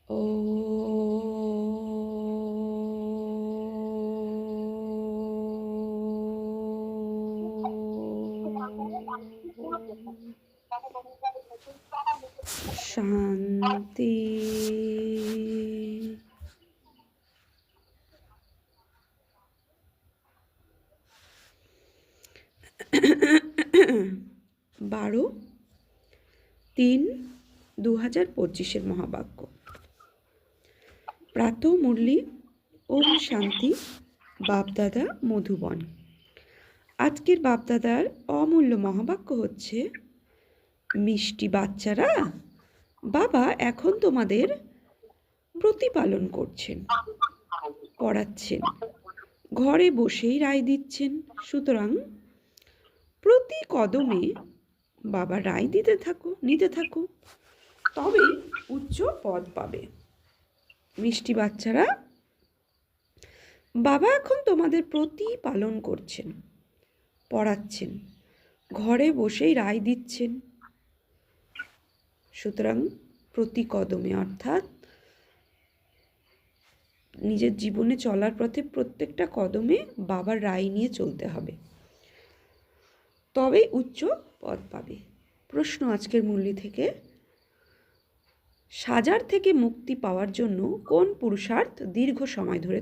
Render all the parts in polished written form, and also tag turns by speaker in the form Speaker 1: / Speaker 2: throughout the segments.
Speaker 1: ও শান্তি। বারো 3/2025 মহাবাক্য। প্রাতঃ মুরলি। ওম শান্তি। বাপদাদা মধুবন। আজকের বাপদাদার অমূল্য মহাবাক্য হচ্ছে, মিষ্টি বাচ্চারা, বাবা এখন তোমাদের প্রতিপালন করছেন, পড়াচ্ছেন, ঘরে বসেই রায় দিচ্ছেন। সুতরাং প্রতি কদমে বাবা রায় নিতে থাকো, তবে উচ্চ পদ পাবে। মিষ্টি বাচ্চারা, বাবা এখন তোমাদের প্রতিপালন করছেন, পড়াচ্ছেন, ঘরে বসেই রায় দিচ্ছেন। সুতরাং প্রতি কদমে অর্থাৎ নিজের জীবনে চলার পথে প্রত্যেকটা কদমে বাবার রায় নিয়ে চলতে হবে, তবেই উচ্চ পদ পাবে। প্রশ্ন আজকের মুরলি থেকে, সাজার থেকে মুক্তি পাওয়ার জন্য কোন পুরুষার্থ দীর্ঘ সময় ধরে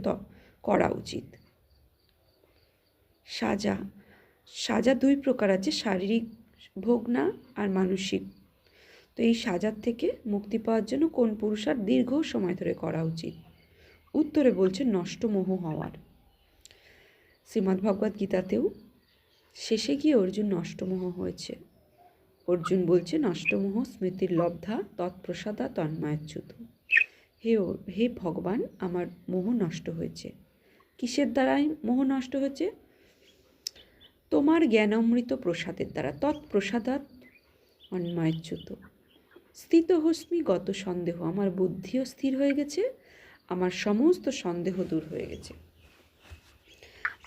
Speaker 1: করা উচিত? সাজা দুই প্রকার আছে, শারীরিক ভোগনা আর মানসিক। তো এই সাজার থেকে মুক্তি পাওয়ার জন্য কোন পুরুষার্থ দীর্ঘ সময় ধরে করা উচিত? উত্তরে বলছে নষ্টমোহ হওয়ার। শ্রীমদ্ভগবদ্ গীতাতেও শেষে গিয়ে অর্জুন নষ্টমোহ হয়েছে। অর্জুন বলছে, নষ্টমোহ স্মৃতির লব্ধা তৎপ্রসাদা তন্ময়াচ্যুত। হে ভগবান, আমার মোহ নষ্ট হয়েছে। কিসের দ্বারাই মোহ নষ্ট হয়েছে? তোমার জ্ঞানামৃত প্রসাদের দ্বারা। তৎপ্রসাদাৎ তন্ময়াচ্যুত। স্থিত হস্মি গত সন্দেহ। আমার বুদ্ধিও স্থির হয়ে গেছে, আমার সমস্ত সন্দেহ দূর হয়ে গেছে।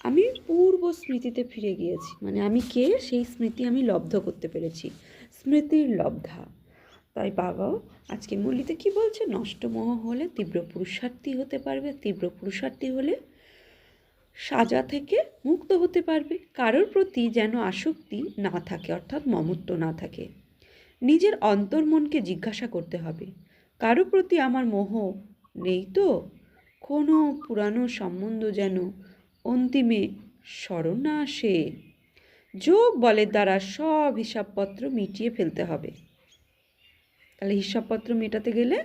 Speaker 1: আমি পূর্ব স্মৃতিতে ফিরে গিয়েছি, মানে আমি কে সেই স্মৃতি আমি লব্ধ করতে পেরেছি, স্মৃতির লব্ধা। তাই বাবাও আজকে মুরলিতে কি বলছে? নষ্টমোহ হলে তীব্র পুরুষার্থী হতে পারবে, তীব্র পুরুষার্থী হলে সাজা থেকে মুক্ত হতে পারবে। কারোর প্রতি যেন আসক্তি না থাকে, অর্থাৎ মমত্ব না থাকে। নিজের অন্তর্মনকে জিজ্ঞাসা করতে হবে, কারো প্রতি আমার মোহ নেই তো? কোনো পুরানো সম্বন্ধ যেন অন্তিমে স্মরণ না আসে। যোগ বলের দ্বারা সব হিসাবপত্র মিটিয়ে ফেলতে হবে। তাহলে হিসাবপত্র মেটাতে গেলে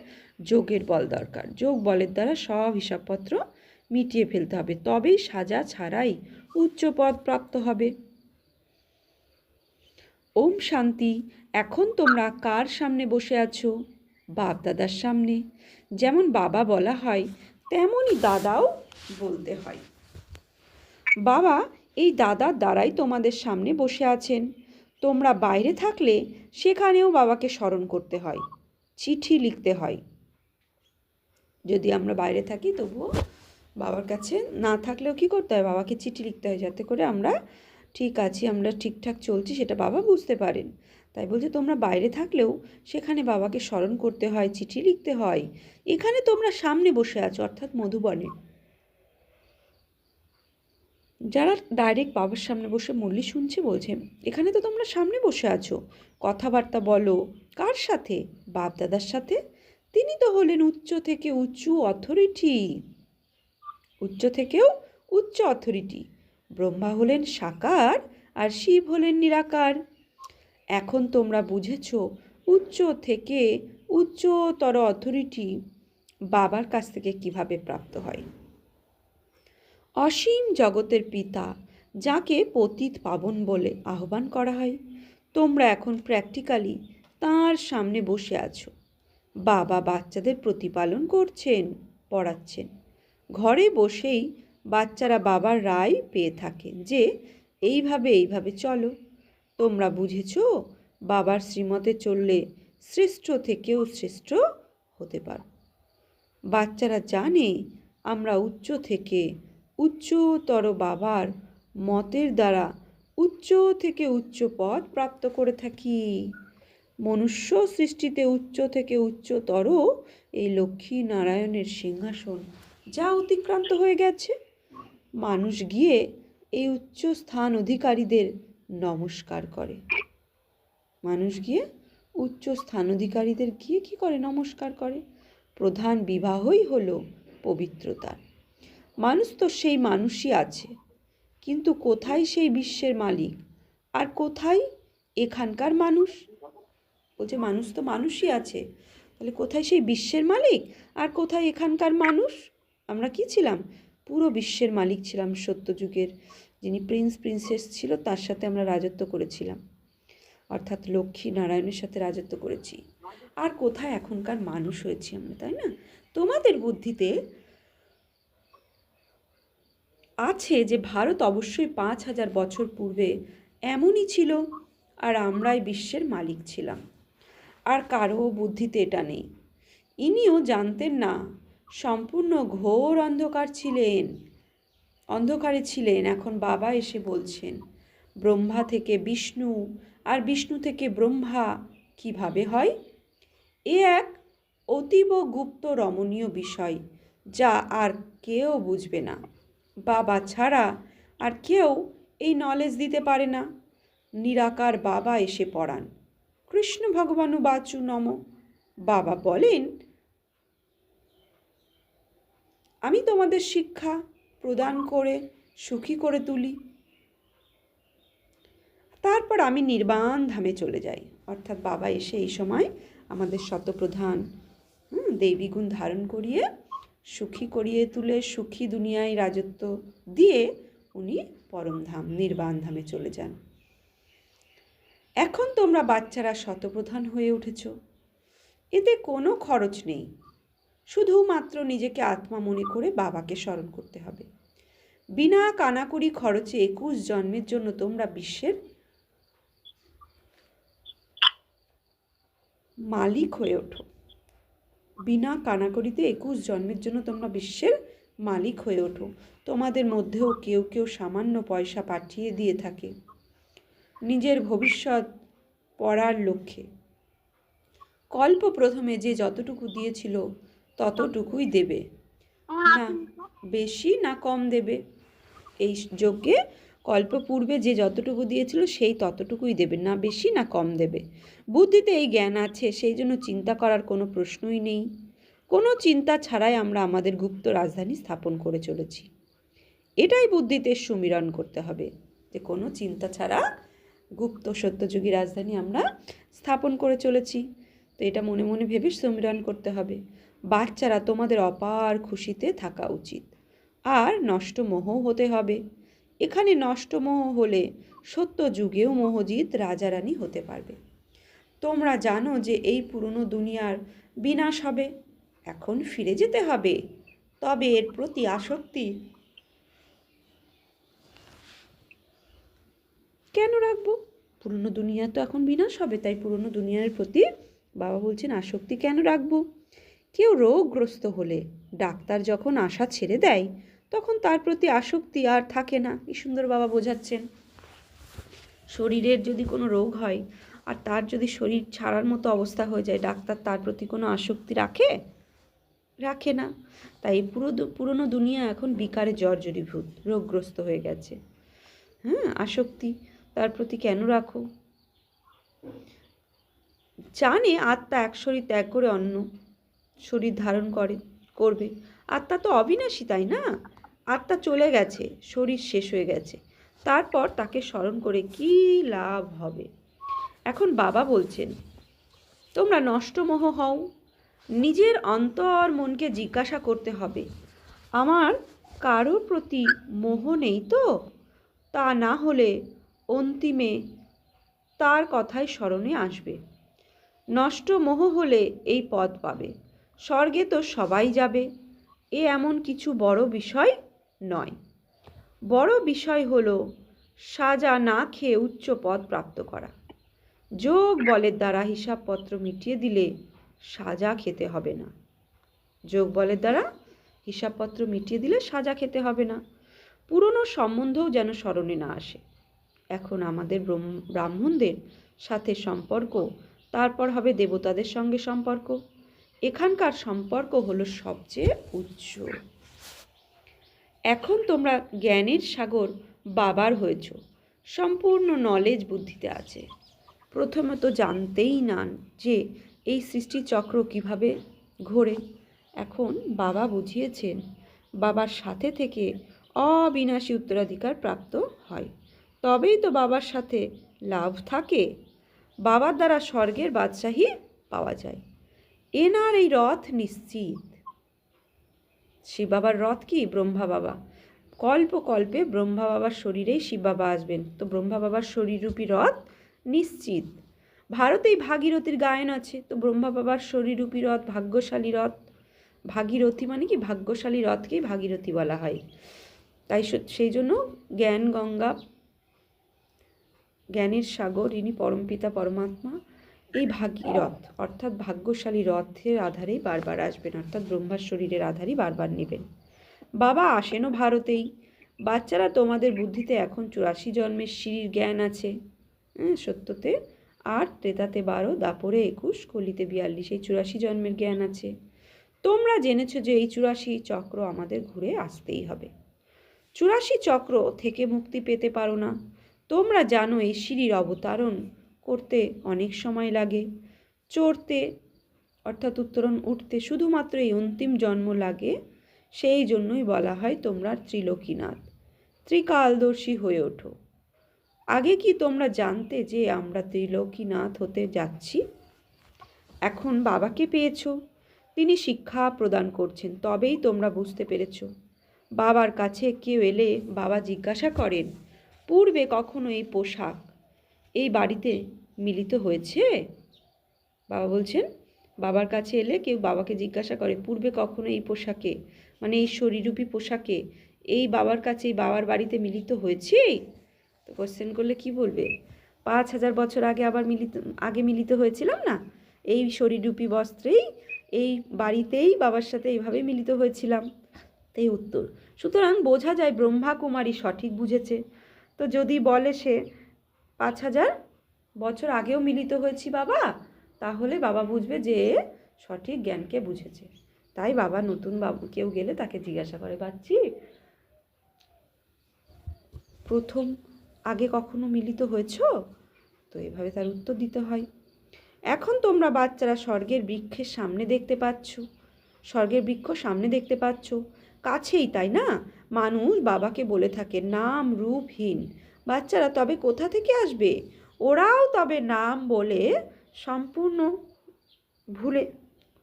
Speaker 1: যোগের বল দরকার। যোগ বলের দ্বারা সব হিসাবপত্র মিটিয়ে ফেলতে হবে, তবেই সাজা ছাড়াই উচ্চ পদ প্রাপ্ত হবে। ওম শান্তি। এখন তোমরা কার সামনে বসে আছো? বাপ দাদার সামনে। যেমন বাবা বলা হয়, তেমনই দাদাও বলতে হয়। বাবা এই দাদার দ্বারাই তোমাদের সামনে বসে আছেন। তোমরা বাইরে থাকলে সেখানেও বাবাকে স্মরণ করতে হয়, চিঠি লিখতে হয়। যদি আমরা বাইরে থাকি তবুও বাবার কাছে না থাকলেও কি করতে হয়? বাবাকে চিঠি লিখতে হয়, যাতে করে আমরা ঠিক আছি, আমরা ঠিকঠাক চলছি সেটা বাবা বুঝতে পারেন। তাই বলছে তোমরা বাইরে থাকলেও সেখানে বাবাকে স্মরণ করতে হয়, চিঠি লিখতে হয়। এখানে তোমরা সামনে বসে আছো, অর্থাৎ মধুবনে। যারা ডাইরেক্ট বাবার সামনে বসে মুরলি শুনছে বলছে, এখানে তো তোমরা সামনে বসে আছো, কথাবার্তা বলো। কার সাথে? বাপ দাদার সাথে। তিনি তো হলেন উচ্চ থেকে উঁচু অথরিটি, উচ্চ থেকেও উচ্চ অথরিটি। ব্রহ্মা হলেন সাকার আর শিব হলেন নিরাকার। এখন তোমরা বুঝেছ উচ্চ থেকে উচ্চতর অথরিটি বাবার কাছ থেকে কিভাবে প্রাপ্ত হয়। অসীম জগতের পিতা, যাকে পতিত পাবন বলে আহ্বান করা হয়, তোমরা এখন প্র্যাকটিক্যালি তাঁর সামনে বসে আছো। বাবা বাচ্চাদের প্রতিপালন করছেন, পড়াচ্ছেন। ঘরে বসেই বাচ্চারা বাবার রায় পেয়ে থাকেন যে এইভাবে চলো। তোমরা বুঝেছ বাবার শ্রীমতে চললে শ্রেষ্ঠ থেকেও শ্রেষ্ঠ হতে পারো। বাচ্চারা জানে আমরা উচ্চ থেকে উচ্চতর বাবার মতের দ্বারা উচ্চ থেকে উচ্চ পদ প্রাপ্ত করে থাকি। মনুষ্য সৃষ্টিতে উচ্চ থেকে উচ্চতর এই লক্ষ্মী নারায়ণের সিংহাসন যা অতিক্রান্ত হয়ে গেছে। মানুষ গিয়ে এই উচ্চ স্থান অধিকারীদের নমস্কার করে। মানুষ গিয়ে উচ্চ স্থান অধিকারীদের গিয়ে কি করে? নমস্কার করে। প্রধান বিবাহই হলো পবিত্রতা। মানুষ তো সেই মানুষই আছে, কিন্তু কোথায় সেই বিশ্বের মালিক আর কোথায় এখানকার মানুষ? বলছে মানুষ তো মানুষই আছে, তাহলে কোথায় সেই বিশ্বের মালিক আর কোথায় এখানকার মানুষ? আমরা কি ছিলাম? পুরো বিশ্বের মালিক ছিলাম। সত্যযুগের যিনি প্রিন্সেস ছিল তার সাথে আমরা রাজত্ব করেছিলাম, অর্থাৎ লক্ষ্মী নারায়ণের সাথে রাজত্ব করেছি। আর কোথায় এখনকার মানুষ হয়েছি আমরা, তাই না? তোমাদের বুদ্ধিতে আছে যে ভারত অবশ্যই 5,000 বছর পূর্বে এমনই ছিল, আর আমরাই বিশ্বের মালিক ছিলাম। আর কারো বুদ্ধিতে এটা নেই। ইনিও জানতেন না, সম্পূর্ণ ঘোর অন্ধকারে ছিলেন। এখন বাবা এসে বলছেন ব্রহ্মা থেকে বিষ্ণু আর বিষ্ণু থেকে ব্রহ্মা কিভাবে হয়। এ এক অতীব গুপ্ত রমণীয় বিষয়, যা আর কেউ বুঝবে না। বাবা ছাড়া আর কেউ এই নলেজ দিতে পারে না। নিরাকার বাবা এসে পড়ান। কৃষ্ণ ভগবানু বাচু নম। বাবা বলেন, আমি তোমাদের শিক্ষা প্রদান করে সুখী করে তুলি, তারপর আমি নির্বাণ ধামে চলে যাই। অর্থাৎ বাবা এসে এই সময় আমাদের শতপ্রধান দেবী গুণ ধারণ করিয়ে সুখী করিয়ে তুলে সুখী দুনিয়ায় রাজত্ব দিয়ে উনি পরমধাম নির্বাণ ধামে চলে যান। এখন তোমরা বাচ্চারা শতপ্রধান হয়ে উঠেছ। এতে কোনো খরচ নেই, শুধুমাত্র নিজেকে আত্মা মনে করে বাবাকে স্মরণ করতে হবে। বিনা কানাকুড়ি খরচে 21 জন্মের জন্য তোমরা বিশ্বের মালিক হয়ে ওঠো। বিনা কানাকড়িতে 21 জন্মের জন্য তোমরা বিশ্বের মালিক হয়ে ওঠো। তোমাদের মধ্যেও কেউ কেউ সামান্য পয়সা পাঠিয়ে দিয়ে থাকে নিজের ভবিষ্যৎ পড়ার লক্ষ্যে। কল্প প্রথমে যে যতটুকু দিয়েছিল ততটুকুই দেবে, না বেশি না কম দেবে। এই যজ্ঞে কল্প পূর্বে যে যতটুকু দিয়েছিল সেই ততটুকুই দেবে, না বেশি না কম দেবে। বুদ্ধিতে এই জ্ঞান আছে, সেই জন্য চিন্তা করার কোনো প্রশ্নই নেই। কোনো চিন্তা ছাড়াই আমরা আমাদের গুপ্ত রাজধানী স্থাপন করে চলেছি। এটাই বুদ্ধিতে সুমিরন করতে হবে, যে কোনো চিন্তা ছাড়া গুপ্ত সত্যযুগী রাজধানী আমরা স্থাপন করে চলেছি। তো এটা মনে মনে ভেবে সুমিরন করতে হবে। বাচ্চারা, তোমাদের অপার খুশিতে থাকা উচিত, আর নষ্টমোহ হতে হবে। এখানে নষ্টমোহ হলে সত্য যুগেও মোহজিৎ রাজারানী হতে পারবে। তোমরা জানো যে এই পুরনো দুনিয়ার বিনাশ হবে, এখন ফিরে যেতে হবে। তবে এর প্রতি আসক্তি কেন রাখবো? পুরনো দুনিয়া তো এখন বিনাশ হবে, তাই পুরনো দুনিয়ার প্রতি বাবা বলছেন আসক্তি কেন রাখবো? কেউ রোগগ্রস্ত হলে ডাক্তার যখন আশা ছেড়ে দেয়, তখন তার প্রতি আসক্তি আর থাকে না। কি সুন্দর বাবা বোঝাচ্ছেন। শরীরের যদি কোনো রোগ হয় আর তার যদি শরীর ছাড়ার মতো অবস্থা হয়ে যায়, ডাক্তার তার প্রতি কোনো আসক্তি রাখে না। তাই পুরনো দুনিয়া এখন বিকারে জর্জরীভূত, রোগগ্রস্ত হয়ে গেছে। আসক্তি তার প্রতি কেন রাখো? জানে আত্মা এক শরীর ত্যাগ করে অন্য শরীর ধারণ করবে। আত্মা তো অবিনাশী, তাই না? আত্মা চলে গেছে, শরীর শেষ হয়ে গেছে, তারপর তাকে স্মরণ করে কি লাভ হবে? এখন বাবা বলছেন, তোমরা নষ্টমোহ হও। নিজের অন্তর মনকে জিজ্ঞাসা করতে হবে, আমার কারোর প্রতি মোহ নেই তো? তা না হলে অন্তিমে তার কথাই স্মরণে আসবে। নষ্ট মোহ হলে এই পদ পাবে। স্বর্গে তো সবাই যাবে, এমন কিছু বড় বিষয় নয়। বড় বিষয় হলো সাজা না খেয়ে উচ্চ পদ প্রাপ্ত করা। যোগ বলের দ্বারা হিসাবপত্র মিটিয়ে দিলে সাজা খেতে হবে না। যোগ বলের দ্বারা হিসাবপত্র মিটিয়ে দিলে সাজা খেতে হবে না। পুরনো সম্বন্ধও যেন স্মরণে না আসে। এখন আমাদের ব্রাহ্মণদের সাথে সম্পর্ক, তারপর হবে দেবতাদের সঙ্গে সম্পর্ক। এখানকার সম্পর্ক হলো সবচেয়ে উচ্চ। এখন তোমরা জ্ঞানের সাগর বাবার হয়েছ, সম্পূর্ণ নলেজ বুদ্ধিতে আছে। প্রথমে তো জানতেই না যে এই সৃষ্টিচক্র কিভাবে ঘোরে। এখন বাবা বুঝিয়েছেন, বাবার সাথে থেকে অবিনাশী উত্তরাধিকার প্রাপ্ত হয়, তবেই তো বাবার সাথে লাভ থাকে। বাবার দ্বারা স্বর্গের বাদশাহী পাওয়া যায়। এনার এই রথ নিশ্চিত। শিব বাবার রথ কি? ব্রহ্মা বাবা। কল্প কল্পে ব্রহ্মা বাবার শরীরেই শিব বাবা আসবেন, তো ব্রহ্মা বাবার শরীররূপী রথ নিশ্চিত। ভারতেই ভাগীরথীর গায়ন আছে, তো ব্রহ্মা বাবার শরীররূপী রথ ভাগ্যশালী রথ। ভাগীরথী মানে কি? ভাগ্যশালী রথকেই ভাগীরথী বলা হয়। তাই সেই জন্য জ্ঞান গঙ্গা, জ্ঞানের সাগর, ইনি পরমপিতা পরমাত্মা এই ভাগীরথ অর্থাৎ ভাগ্যশালী রথের আধারেই বারবার আসবেন, অর্থাৎ ব্রহ্মার শরীরের আধারই বারবার নেবেন। বাবা আসেনও ভারতেই। বাচ্চারা, তোমাদের বুদ্ধিতে এখন 84 জন্মের সিঁড়ির জ্ঞান আছে। সত্যতে 8, ত্রেতাতে 12, দাপরে 21, কলিতে 42, এই 84 জন্মের জ্ঞান আছে। তোমরা জেনেছো যে এই 84 চক্র আমাদের ঘুরে আসতেই হবে। 84 চক্র থেকে মুক্তি পেতে পারো না। তোমরা জানো এই সিঁড়ির অবতারণ করতে অনেক সময় লাগে, চড়তে অর্থাৎ উত্তরণ উঠতে শুধুমাত্র এই অন্তিম জন্ম লাগে। সেই জন্যই বলা হয় তোমরা ত্রিলোকীনাথ, ত্রিকালদর্শী হয়ে ওঠো। আগে কি তোমরা জানতে যে আমরা ত্রিলোকীনাথ হতে যাচ্ছি? এখন বাবাকে পেয়েছো, তিনি শিক্ষা প্রদান করছেন, তবেই তোমরা বুঝতে পেরেছো। বাবার কাছে কেউ এলে বাবা জিজ্ঞাসা করেন, পূর্বে কখনো এই পোশাক এই বাড়িতে মিলিত হয়েছে? বাবা বলছেন, বাবার কাছে এলে কেউ বাবাকে জিজ্ঞাসা করে, পূর্বে কখনো এই পোশাকে মানে এই শরীররূপী পোশাকে এই বাবার কাছে এই বাবার বাড়িতে মিলিত হয়েছে? তো কোশ্চেন করলে কি বলবে? 5000 বছর আগে আবার মিলিত হয়েছিলাম না, এই শরীররূপী বস্ত্রেই এই বাড়িতেই বাবার সাথে এইভাবে মিলিত হয়েছিলাম। তাই উত্তর। সুতরাং বোঝা যায় ব্রহ্মা কুমারী সঠিক বুঝেছে। তো যদি বলে সে 5000 বছর আগেও মিলিত হয়েছি বাবা, তাহলে বাবা বুঝবে যে সঠিক জ্ঞানকে বুঝেছে। তাই বাবা নতুন বাবু কেউ গেলে তাকে জিজ্ঞাসা করে, বাচ্চি প্রথম আগে কখনো মিলিত হয়েছ? তো এভাবে তার উত্তর দিতে হয়। এখন তোমরা বাচ্চারা স্বর্গের বৃক্ষের সামনে দেখতে পাচ্ছ, স্বর্গের বৃক্ষ সামনে দেখতে পাচ্ছ, কাছেই, তাই না? মানুষ বাবাকে বলে থাকে নাম রূপহীন। বাচ্চারা, তবে কোথা থেকে আসবে? ওরাও তবে নাম বলে সম্পূর্ণ ভুলে,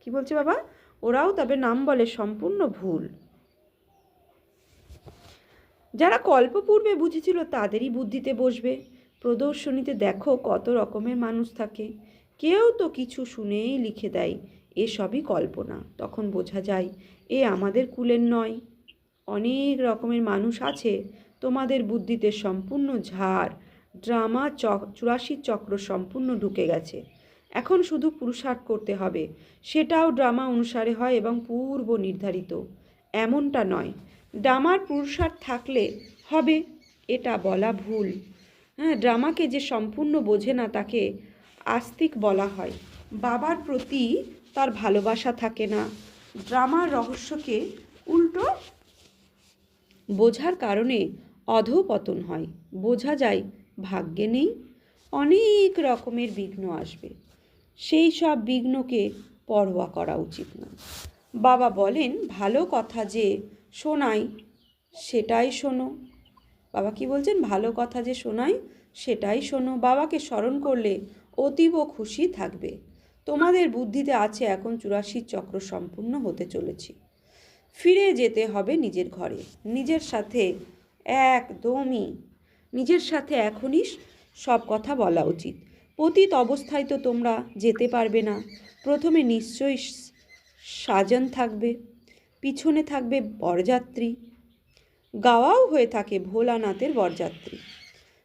Speaker 1: কি বলছে বাবা? ওরাও তবে নাম বলে সম্পূর্ণ ভুল। যারা কল্পপূর্বে বুঝেছিল তাদেরই বুদ্ধিতে বসবে। প্রদর্শনীতে দেখো কত রকমের মানুষ থাকে, কেউ তো কিছু শুনেই লিখে দেয় এসবই কল্পনা। তখন বোঝা যায় এ আমাদের কুলের নয়। অনেক রকমের মানুষ আছে, তোমাদের বুদ্ধিতে সম্পূর্ণ ঝাড় ড্রামা 84 চক্র সম্পূর্ণ ঢুকে গেছে। এখন শুধু পুরুষার্থ করতে হবে, সেটাও ড্রামা অনুসারে হয় এবং পূর্ব নির্ধারিত। এমনটা নয় ড্রামার পুরুষার্থ থাকলে হবে, এটা বলা ভুল। ড্রামাকে যে সম্পূর্ণ বোঝে না তাকে আস্তিক বলা হয়। বাবার প্রতি তার ভালোবাসা থাকে না। ড্রামার রহস্যকে উল্টো বোঝার কারণে অধঃপতন হয়। বোঝা যায় ভাগ্যে নেই, অনেক রকমের বিঘ্ন আসবে, সেই সব বিঘ্নকে পরোয়া করা উচিত না। বাবা বলেন ভালো কথা যে শোনাই সেটাই শোনো। বাবা কি বলছেন? ভালো কথা যে শোনাই সেটাই শোনো। বাবাকে স্মরণ করলে অতীব খুশি থাকবে। তোমাদের বুদ্ধিতে আছে এখন 84 চক্র সম্পূর্ণ হতে চলেছি। ফিরে যেতে হবে নিজের ঘরে, নিজের সাথে এখনই সব কথা বলা উচিত। পতিত অবস্থায় তো তোমরা যেতে পারবে না। প্রথমে নিশ্চয়ই সাজন থাকবে, পিছনে থাকবে বরযাত্রী, গাওয়াও হয়ে থাকে ভোলানাথের বরযাত্রী।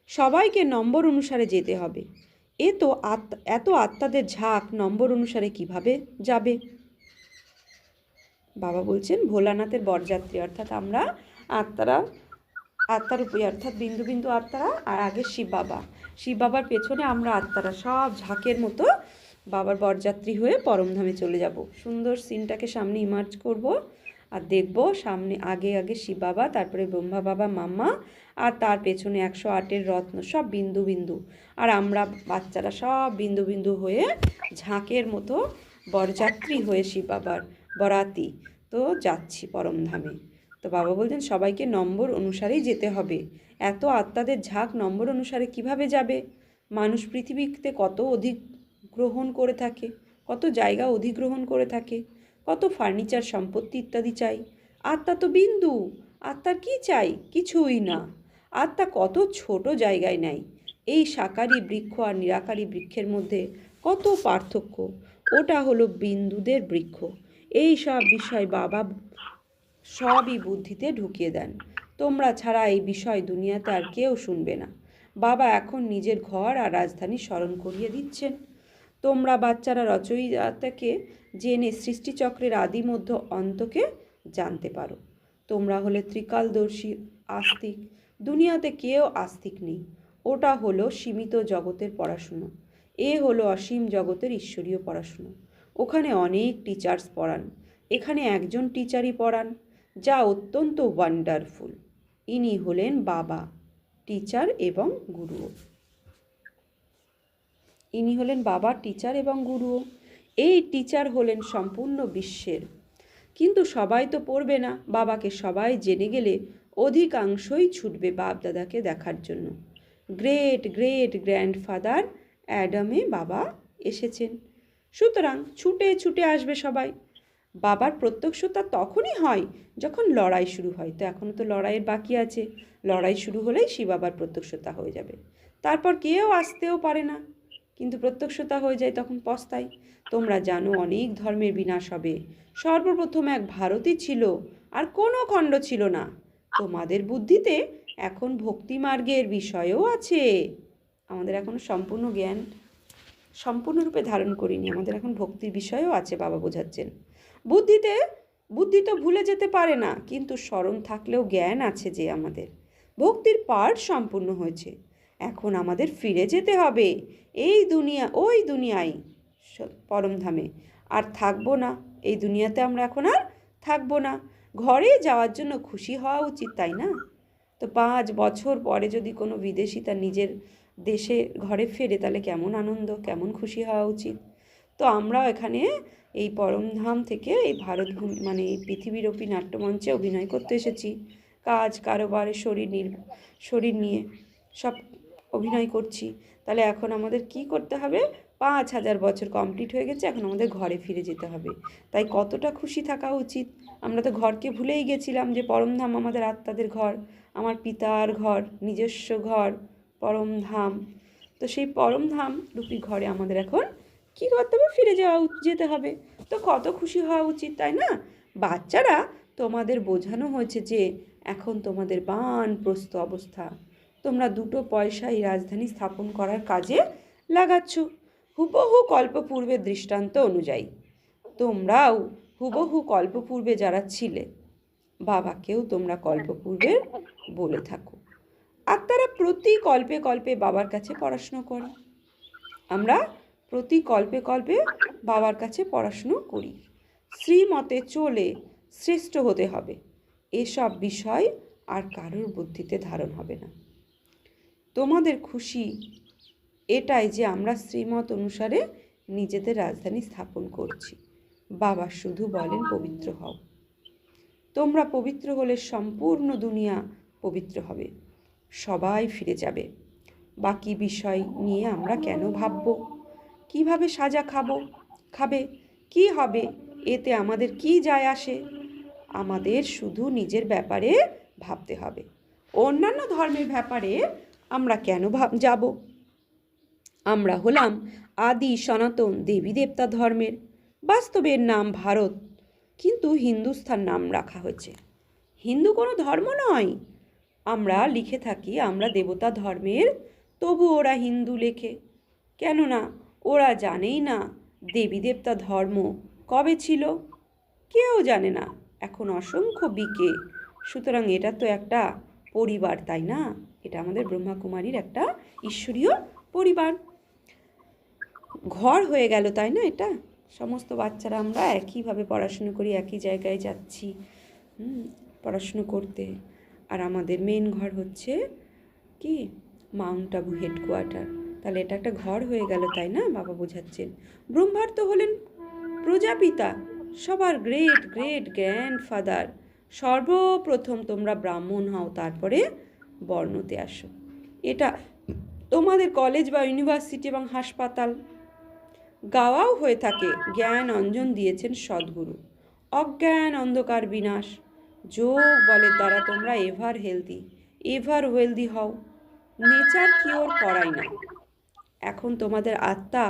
Speaker 1: সবাইকে নম্বর অনুসারে যেতে হবে। এত আত্মাদের ঝাঁক নম্বর অনুসারে কিভাবে যাবে? বাবা বলছেন ভোলানাথের বরযাত্রী অর্থাৎ আমরা আত্মার উপরে অর্থাৎ বিন্দু বিন্দু আত্মারা, আর আগে শিব বাবার পেছনে আমরা আত্মারা সব ঝাঁকের মতো বাবার বরযাত্রী হয়ে পরমধামে চলে যাব। সুন্দর সিনটাকে সামনে ইমার্জ করব আর দেখব সামনে আগে আগে শিব বাবা, তারপরে ব্রহ্মা বাবা মাম্মা, আর তার পেছনে 108-এর রত্ন, সব বিন্দু বিন্দু, আর আমরা বাচ্চারা সব বিন্দু বিন্দু হয়ে ঝাঁকের মতো বরযাত্রী হয়ে শিব বাবার বরাতি তো যাচ্ছি পরমধামে। তো বাবা বলছেন সবাইকে নম্বর অনুসারেই যেতে হবে। এত আত্মাদের ঝাঁক নম্বর অনুসারে কিভাবে যাবে? মানুষ পৃথিবীতে কত অধিগ্রহণ করে থাকে, কত জায়গা অধিগ্রহণ করে থাকে, কত ফার্নিচার সম্পত্তি ইত্যাদি চাই। আত্মা তো বিন্দু, আত্মার কি চাই? কিছুই না। আত্মা কত ছোট জায়গায় নেয়। এই সাকারি বৃক্ষ আর নিরাকারী বৃক্ষের মধ্যে কত পার্থক্য। ওটা হলো বিন্দুদের বৃক্ষ। এই সব বিষয় বাবা সবই বুদ্ধিতে ঢুকিয়ে দেন। তোমরা ছাড়া এই বিষয় দুনিয়াতে আর কেউ শুনবে না। বাবা এখন নিজের ঘর আর রাজধানী স্মরণ করিয়ে দিচ্ছেন। তোমরা বাচ্চারা রচয়িতাকে জেনে সৃষ্টিচক্রের আদি মধ্য অন্তকে জানতে পারো। তোমরা হলে ত্রিকালদর্শী আস্তিক। দুনিয়াতে কেউ আস্তিক নেই। ওটা হলো সীমিত জগতের পড়াশুনো। এ হলো অসীম জগতের ঈশ্বরীয় পড়াশুনো। ওখানে অনেক টিচার্স পড়ান, এখানে একজন টিচারই পড়ান, যা অত্যন্ত ওয়ান্ডারফুল। ইনি হলেন বাবা, টিচার এবং গুরুও। ইনি হলেন বাবা, টিচার এবং গুরুও। এই টিচার হলেন সম্পূর্ণ বিশ্বের। কিন্তু সবাই তো পড়বে না বাবাকে। সবাই জেনে গেলে অধিকাংশই ছুটবে বাপ দাদাকে দেখার জন্য। গ্রেট গ্রেট গ্র্যান্ডফাদার অ্যাডামে বাবা এসেছেন, সুতরাং ছুটে ছুটে আসবে সবাই। বাবার প্রত্যক্ষতা তখনই হয় যখন লড়াই শুরু হয়। তো এখনও তো লড়াইয়ের বাকি আছে। লড়াই শুরু হলেই শিব বাবার প্রত্যক্ষতা হয়ে যাবে। তারপর কেউ আসতেও পারে না, কিন্তু প্রত্যক্ষতা হয়ে যায় তখন পস্তায়। তোমরা জানো অনেক ধর্মের বিনাশ হবে। সর্বপ্রথম এক ভারতই ছিল, আর কোনো খণ্ড ছিল না। তোমাদের বুদ্ধিতে এখন ভক্তি মার্গের বিষয়ও আছে। আমাদের এখনো সম্পূর্ণ জ্ঞান সম্পূর্ণরূপে ধারণ করিনি। আমাদের এখন ভক্তির বিষয়ও আছে, বাবা বোঝাচ্ছেন। বুদ্ধি তো ভুলে যেতে পারে না, কিন্তু স্মরণ থাকলেও জ্ঞান আছে যে আমাদের। ভক্তির পার্ট সম্পূর্ণ হয়েছে। এখন আমাদের ফিরে যেতে হবে ওই দুনিয়ায়, পরমধামে। আর থাকবো না এই দুনিয়াতে, আমরা এখন আর থাকবো না। ঘরে যাওয়ার জন্য খুশি হওয়া উচিত, তাই না? তো 5 বছর পরে যদি কোনো বিদেশি তার নিজের দেশে ঘরে ফেরে, তাহলে কেমন আনন্দ, কেমন খুশি হওয়া উচিত। তো আমরাও এখানে এই পরমধাম থেকে এই ভারতভূমি মানে এই পৃথিবীরূপী নাট্যমঞ্চে অভিনয় করতে এসেছি। কাজ কারোবারে শরীর নিয়ে সব অভিনয় করছি। তাহলে এখন আমাদের কি করতে হবে? 5000 বছর কমপ্লিট হয়ে গেছে, এখন আমাদের ঘরে ফিরে যেতে হবে। তাই কতটা খুশি থাকা উচিত। আমরা তো ঘরকে ভুলেই গেছিলাম যে পরমধাম আমাদের আত্মাদের ঘর, আমার পিতার ঘর, নিজস্ব ঘর পরমধাম। তো সেই পরমধাম রূপী ঘরে আমাদের এখন কী করতে হবে? ফিরে যেতে হবে। তো কত খুশি হওয়া উচিত, তাই না? বাচ্চারা, তোমাদের বোঝানো হয়েছে যে এখন তোমাদের বানপ্রস্থ অবস্থা। তোমরা 2 পয়সায় রাজধানী স্থাপন করার কাজে লাগাচ্ছ, হুবহু কল্পপূর্বের দৃষ্টান্ত অনুযায়ী। তোমরাও হুবহু কল্পপূর্বে যারা ছিলে, বাবাকেও তোমরা কল্পপূর্বের বলে থাকো। আর তারা প্রতি কল্পে কল্পে বাবার কাছে পড়াশুনো করে। আমরা প্রতি কল্পে কল্পে বাবার কাছে পড়াশুনো করি। শ্রীমতে চলে শ্রেষ্ঠ হতে হবে, এসব বিষয় আর কারোর বুদ্ধিতে ধারণ হবে না। তোমাদের খুশি এটাই যে আমরা শ্রীমত অনুসারে নিজেদের রাজধানী স্থাপন করছি। বাবা শুধু বলেন পবিত্র হও। তোমরা পবিত্র হলে সম্পূর্ণ দুনিয়া পবিত্র হবে, সবাই ফিরে যাবে। বাকি বিষয় নিয়ে আমরা কেন ভাববো? কিভাবে সাজা খাবে, কি হবে, এতে আমাদের কি যায় আসে? আমাদের শুধু নিজের ব্যাপারে ভাবতে হবে। অন্যান্য ধর্মের ব্যাপারে আমরা কেন যাব? আমরা হলাম আদি সনাতন দেবী দেবতা ধর্মের। বাস্তবের নাম ভারত, কিন্তু হিন্দুস্থান নাম রাখা হয়েছে। হিন্দু কোনো ধর্ম নয়। আমরা লিখে থাকি আমরা দেবতা ধর্মের, তবু ওরা হিন্দু লেখে। কেননা ওরা জানেই না দেবী দেবতা ধর্ম কবে ছিল, কেউ জানে না। এখন অসংখ্য বিকে। সুতরাং এটা তো একটা পরিবার, তাই না? এটা আমাদের ব্রহ্মাকুমারীর একটা ঈশ্বরীয় পরিবার। ঘর হয়ে গেল, তাই না? এটা সমস্ত বাচ্চারা আমরা একইভাবে পড়াশুনো করি, একই জায়গায় যাচ্ছি পড়াশুনো করতে। আর আমাদের মেন ঘর হচ্ছে কি, মাউন্ট আবু হেডকোয়ার্টার। তাহলে এটা একটা ঘর হয়ে গেল, তাই না? বাবা বোঝাচ্ছেন। ব্রহ্মার তো হলেন প্রজাপিতা, সবার গ্রেট গ্রেট গ্র্যান্ডফাদার। সর্বপ্রথম তোমরা ব্রাহ্মণ হও, তারপরে বর্ণতে আসো। এটা তোমাদের কলেজ বা ইউনিভার্সিটি এবং হাসপাতাল গাওয়াও হয়ে থাকে। জ্ঞান অঞ্জন দিয়েছেন সদ্গুরু, অজ্ঞান অন্ধকার বিনাশ। যোগ বলের দ্বারা তোমরা এভার ওয়েলদি হও। নেচার কিওর করাই না। এখন তোমাদের আত্মা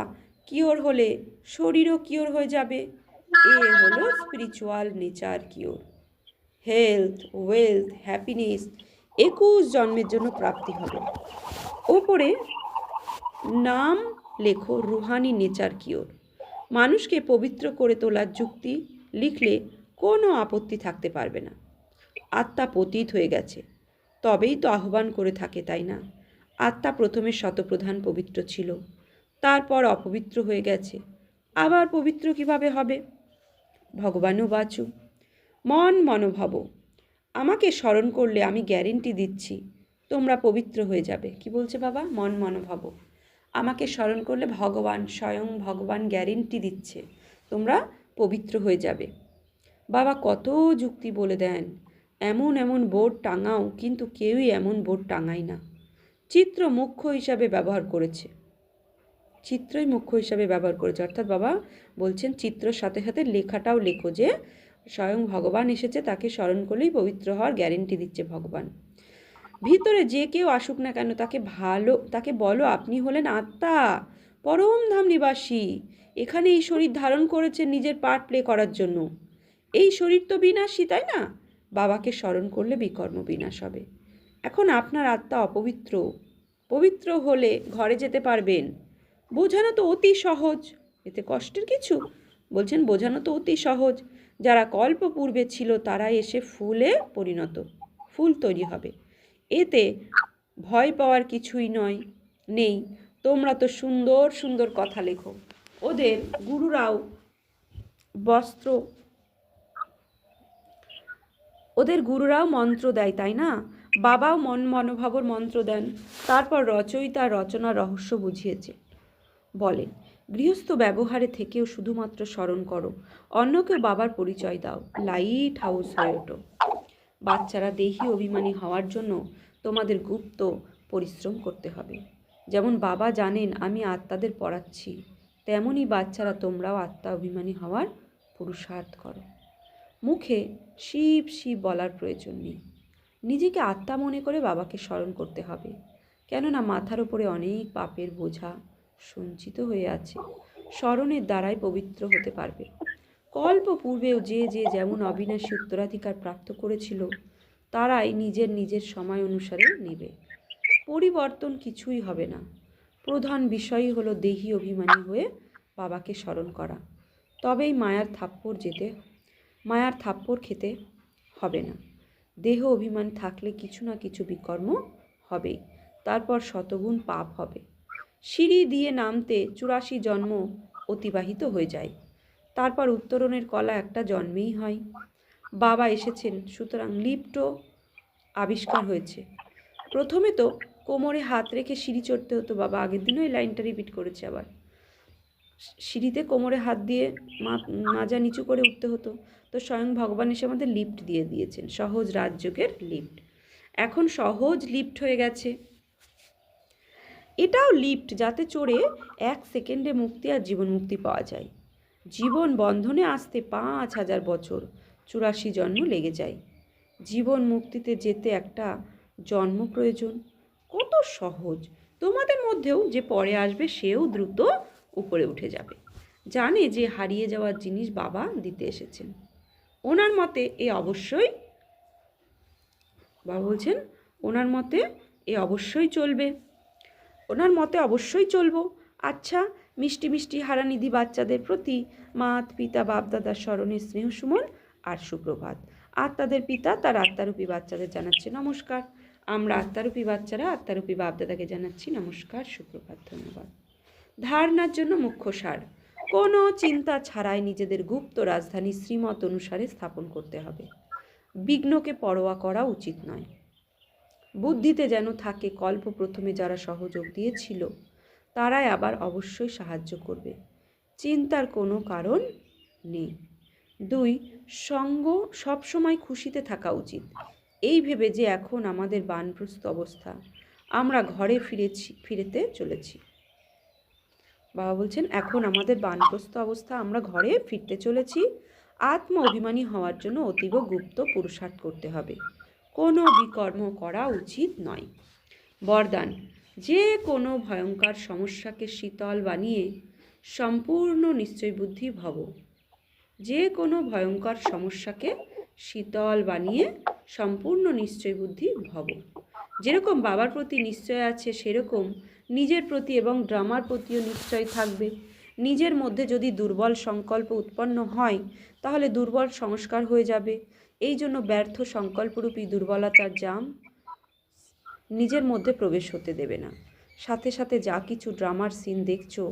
Speaker 1: কিওর হলে শরীরও কিওর হয়ে যাবে। এ হলো spiritual nature cure. Health, wealth, happiness 21 জন্মের জন্য প্রাপ্তি হবে। ওপরে নাম লেখো রুহানি নেচার কিওর। মানুষকে পবিত্র করে তোলার যুক্তি লিখলে কোনো আপত্তি থাকতে পারবে না। আত্মা পতিত হয়ে গেছে, তবেই তো আহ্বান করে থাকে, তাই না? আত্মা প্রথমে শতপ্রধান পবিত্র ছিল, তারপর অপবিত্র হয়ে গেছে, আবার পবিত্র কিভাবে হবে? ভগবানও বাচু মন মনোভাব, আমাকে স্মরণ করলে আমি গ্যারেন্টি দিচ্ছি তোমরা পবিত্র হয়ে যাবে। কি বলছে বাবা? মন মনোভাব, আমাকে স্মরণ করলে ভগবান, স্বয়ং ভগবান গ্যারেন্টি দিচ্ছে তোমরা পবিত্র হয়ে যাবে। বাবা কত যুক্তি বলে দেন, এমন এমন বোর্ড টাঙাও, কিন্তু কেউই এমন বোর্ড টাঙায় না। চিত্র মুখ্য হিসাবে ব্যবহার করেছে, চিত্রই মুখ্য হিসাবে ব্যবহার করেছে। অর্থাৎ বাবা বলছেন চিত্রর সাথে সাথে লেখাটাও লেখো, যে স্বয়ং ভগবান এসেছে, তাকে স্মরণ করলেই পবিত্র হওয়ার গ্যারেন্টি দিচ্ছে ভগবান। ভিতরে যে কেউ আসুক না কেন, তাকে বলো আপনি হলেন আত্মা, পরম ধাম নিবাসী। এখানে এই শরীর ধারণ করেছেন নিজের পার্ট প্লে করার জন্য। এই শরীর তো বিনাশী, তাই না? বাবাকে স্মরণ করলে বিকর্ম বিনাশ হবে। এখন আপনার আত্মা অপবিত্র, পবিত্র হলে ঘরে যেতে পারবেন। বোঝানো তো অতি সহজ, এতে কষ্টের কিছু? বলছেন বোঝানো তো অতি সহজ। যারা কল্প পূর্বে ছিল তারাই এসে ফুল তৈরি হবে। এতে ভয় পাওয়ার কিছুই নেই। তোমরা তো সুন্দর সুন্দর কথা লেখো। ওদের গুরুরাও মন্ত্র দেয়, তাই না? বাবাও মন মনোভাবর মন্ত্র দেন, তারপর রচয়িতা রচনা রহস্য বুঝিয়েছে। বলেন গৃহস্থ ব্যবহারে থেকেও শুধুমাত্র স্মরণ করো, অন্যকেও বাবার পরিচয় দাও, লাইট হাউস হয়ে ওঠো। বাচ্চারা দেহি অভিমানী হওয়ার জন্য তোমাদের গুপ্ত পরিশ্রম করতে হবে। যেমন বাবা জানেন আমি আত্মাদের পড়াচ্ছি, তেমনই বাচ্চারা তোমরাও আত্মা অভিমানী হওয়ার পুরুষার্থ করো। মুখে শিব শিব বলার প্রয়োজন নেই, নিজেকে আত্মা মনে করে বাবাকে স্মরণ করতে হবে। কেননা মাথার ওপরে অনেক পাপের বোঝা সঞ্চিত হয়ে আছে, স্মরণের দ্বারাই পবিত্র হতে পারবে। কল্প পূর্বেও যে যেমন অবিনাশী উত্তরাধিকার প্রাপ্ত করেছিল, তারাই নিজের নিজের সময় অনুসারে নেবে। পরিবর্তন কিছুই হবে না। প্রধান বিষয়ই হলো দেহি অভিমানী হয়ে বাবাকে স্মরণ করা। তবেই মায়ার থাপ্পড় খেতে হবে না। দেহ অভিমান থাকলে কিছু না কিছু বিকর্ম হবেই, তারপর শতগুণ পাপ হবে। সিঁড়ি দিয়ে নামতে 84 জন্ম অতিবাহিত হয়ে যায়, তারপর উত্তরণের কলা একটা জন্মেই হয়। বাবা এসেছেন, সুতরাং লিফটও আবিষ্কার হয়েছে। প্রথমে তো কোমরে হাত রেখে সিঁড়ি চড়তে হতো। বাবা আগের দিনও এই লাইনটা রিপিট করেছে আবার। সিঁড়িতে কোমরে হাত দিয়ে মাজা নিচু করে উঠতে হতো। তো স্বয়ং ভগবান এসে আমাদের লিফট দিয়ে দিয়েছেন, সহজ রাজযোগের লিফট। এখন সহজ লিফট হয়ে গেছে। এটাও লিফট, যাতে চড়ে 1 সেকেন্ডে মুক্তি আর জীবন মুক্তি পাওয়া যায়। জীবন বন্ধনে আসতে 5000 বছর 84 জন্ম লেগে যায়। জীবন মুক্তিতে যেতে একটা জন্ম প্রয়োজন। কত সহজ! তোমাদের মধ্যেও যে পরে আসবে সেও দ্রুত উপরে উঠে যাবে, জানে যে হারিয়ে যাওয়ার জিনিস বাবা দিতে এসেছেন। ওনার মতে বাবা বলছেন ওনার মতে অবশ্যই চলবো। আচ্ছা, মিষ্টি মিষ্টি হারানিধি বাচ্চাদের প্রতি মাত পিতা বাপদাদার স্মরণে স্নেহ সুমন আর সুপ্রভাত। আত্মাদের পিতা তার আত্মারূপী বাচ্চাদের জানাচ্ছে নমস্কার। আমরা আত্মারূপী বাচ্চারা আত্মারূপী বাপদাদাকে জানাচ্ছি নমস্কার, সুপ্রভাত, ধন্যবাদ। ধারণার জন্য মুখ্য সার, কোনো চিন্তা ছাড়াই নিজেদের গুপ্ত রাজধানী শ্রীমত অনুসারে স্থাপন করতে হবে। বিঘ্নকে পরোয়া করা উচিত নয়। বুদ্ধিতে যেন থাকে, কল্প প্রথমে যারা সহযোগ দিয়েছিল তারাই আবার অবশ্যই সাহায্য করবে। চিন্তার কোনো কারণ নেই। 2, সঙ্গ সবসময় খুশিতে থাকা উচিত, এই ভেবে যে এখন আমাদের বানপ্রস্ত অবস্থা, আমরা ঘরে ফিরতে চলেছি। বাবা বলছেন এখন আমাদের বানপ্রস্ত অবস্থা, আমরা ঘরে ফিরতে চলেছি। আত্ম অভিমানী হওয়ার জন্য অতীব গুপ্ত পুরুষার্থ করতে হবে, কোনো বিকর্ম করা উচিত নয়। বরদান, যে কোনো ভয়ঙ্কর সমস্যাকে শীতল বানিয়ে সম্পূর্ণ নিশ্চয় বুদ্ধি ভব। যে কোনো ভয়ঙ্কর সমস্যাকে শীতল বানিয়ে সম্পূর্ণ নিশ্চয় বুদ্ধি ভব। যেরকম বাবার প্রতি নিশ্চয় আছে, সেরকম নিজের প্রতি এবং ড্রামার প্রতিও নিশ্চয় থাকবে। নিজের মধ্যে যদি দুর্বল সংকল্প উৎপন্ন হয় তাহলে দুর্বল সংস্কার হয়ে যাবে। এই জন্য ব্যর্থ সংকল্পরূপী দুর্বলতার জাম নিজের মধ্যে প্রবেশ হতে দেবে না। সাথে সাথে যা কিছু ড্রামার সিন দেখছো,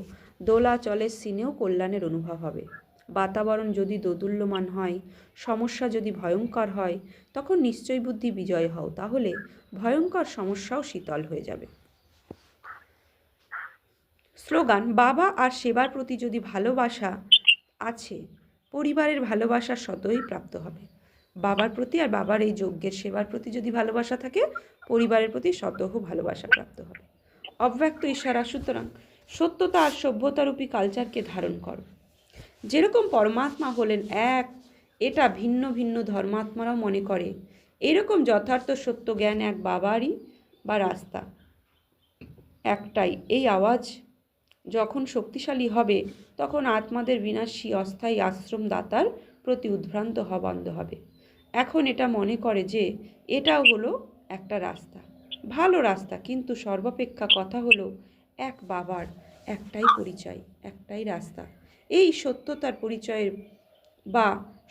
Speaker 1: দোলাচলের সিনেও কল্যাণের অনুভব হবে। বাতাবরণ যদি দোদুল্যমান হয়, সমস্যা যদি ভয়ঙ্কর হয়, তখন নিশ্চয় বুদ্ধি বিজয় হও, তাহলে ভয়ঙ্কর সমস্যাও শীতল হয়ে যাবে। স্লোগান, বাবা আর সেবার প্রতি যদি ভালোবাসা আছে, পরিবারের ভালোবাসা সতই প্রাপ্ত হবে। বাবার প্রতি আর বাবার এই যজ্ঞের সেবার প্রতি যদি ভালোবাসা থাকে, পরিবারের প্রতি স্বতঃ ভালোবাসা প্রাপ্ত হবে। অব্যক্ত ইশারা, সুতরাং সত্যতা আর সভ্যতারূপী কালচারকে ধারণ করো। যেরকম পরমাত্মা হলেন এক, এটা ভিন্ন ভিন্ন ধর্মাত্মারাও মনে করে, এরকম যথার্থ সত্য জ্ঞান এক বাবারই বা রাস্তা একটাই। এই আওয়াজ যখন শক্তিশালী হবে, তখন আত্মাদের বিনাশী অস্থায়ী আশ্রম দাতার প্রতি উদ্ভ্রান্ত হওয়া বন্ধ হবে। এখন এটা মনে করে যে এটাও হলো একটা রাস্তা, ভালো রাস্তা, কিন্তু সর্বাপেক্ষা কথা হলো এক বাবার একটাই পরিচয়, একটাই রাস্তা। এই সত্যতার পরিচয়ের বা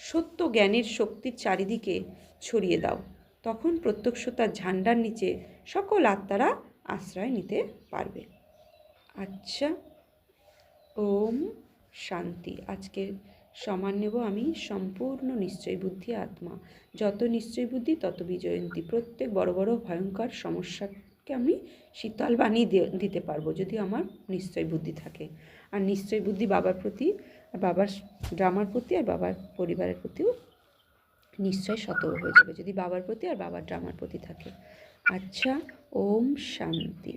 Speaker 1: সত্য জ্ঞানের শক্তির চারিদিকে ছড়িয়ে দাও, তখন প্রত্যক্ষতার ঝান্ডার নিচে সকল আত্মারা আশ্রয় নিতে পারবে। আচ্ছা, ওম শান্তি। আজকে সমান নেব আমি সম্পূর্ণ নিশ্চয় বুদ্ধি আত্মা। যত নিশ্চয় বুদ্ধি তত বিজয়ন্তী। প্রত্যেক বড় বড় ভয়ঙ্কর সমস্যাকে আমি শীতল বানিয়ে দিতে পারবো যদি আমার নিশ্চয় বুদ্ধি থাকে। আর নিশ্চয় বুদ্ধি বাবার প্রতি, আর বাবার ড্রামার প্রতি, আর বাবার পরিবারের প্রতিও নিশ্চয় সতর্ক হয়ে যাবে যদি বাবার প্রতি আর বাবার ড্রামার প্রতি থাকে। আচ্ছা, ওম শান্তি।